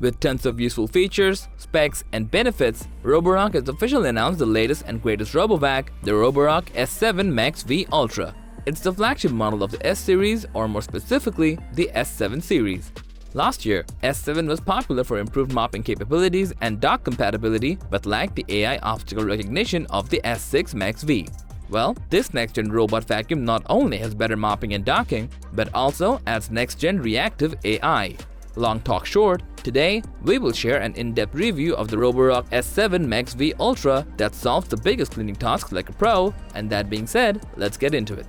With tons of useful features, specs, and benefits, Roborock has officially announced the latest and greatest RoboVac, the Roborock S7 MaxV Ultra. It's the flagship model of the S series, or more specifically, the S7 series. Last year, S7 was popular for improved mopping capabilities and dock compatibility but lacked the AI obstacle recognition of the S6 MaxV. Well, this next-gen robot vacuum not only has better mopping and docking, but also adds next-gen reactive AI. Long talk short, today we will share an in-depth review of the Roborock S7 MaxV Ultra that solves the biggest cleaning tasks like a pro, and that being said, let's get into it.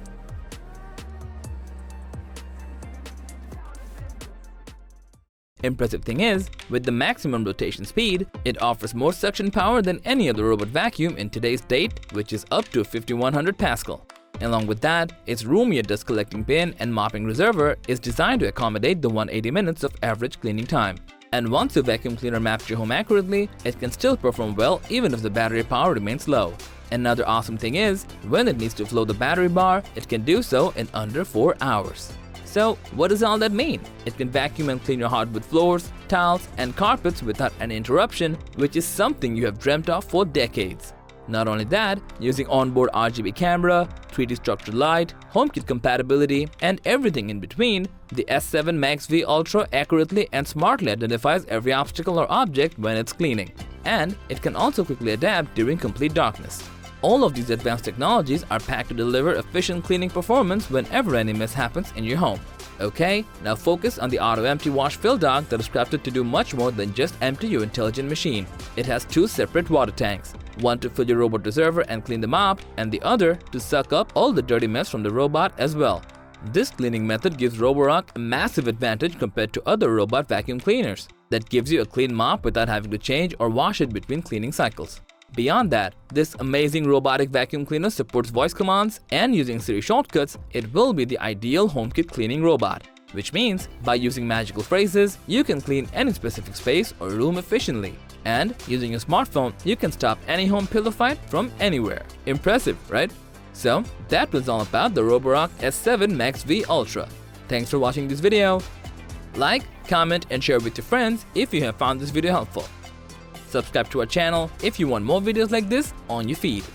Impressive thing is, with the maximum rotation speed, it offers more suction power than any other robot vacuum in today's date, which is up to 5100 Pascal. Along with that, its roomier dust collecting bin and mopping reservoir is designed to accommodate the 180 minutes of average cleaning time. And once the vacuum cleaner maps your home accurately, it can still perform well even if the battery power remains low. Another awesome thing is, when it needs to flow the battery bar, it can do so in under 4 hours. So, what does all that mean? It can vacuum and clean your hardwood floors, tiles, and carpets without any interruption, which is something you have dreamt of for decades. Not only that, using onboard RGB camera, 3D structured light, HomeKit compatibility, and everything in between, the S7 MaxV Ultra accurately and smartly identifies every obstacle or object when it's cleaning. And it can also quickly adapt during complete darkness. All of these advanced technologies are packed to deliver efficient cleaning performance whenever any mess happens in your home. Okay, now focus on the Auto Empty Wash Fill dock that is crafted to do much more than just empty your intelligent machine. It has two separate water tanks, one to fill your robot reservoir and clean the mop, and the other to suck up all the dirty mess from the robot as well. This cleaning method gives Roborock a massive advantage compared to other robot vacuum cleaners that gives you a clean mop without having to change or wash it between cleaning cycles. Beyond that, this amazing robotic vacuum cleaner supports voice commands, and using Siri shortcuts, it will be the ideal HomeKit cleaning robot. Which means, by using magical phrases, you can clean any specific space or room efficiently. And using your smartphone, you can stop any home pillow fight from anywhere. Impressive, right? So, that was all about the Roborock S7 MaxV Ultra. Thanks for watching this video. Like, comment, and share with your friends if you have found this video helpful. Subscribe to our channel if you want more videos like this on your feed.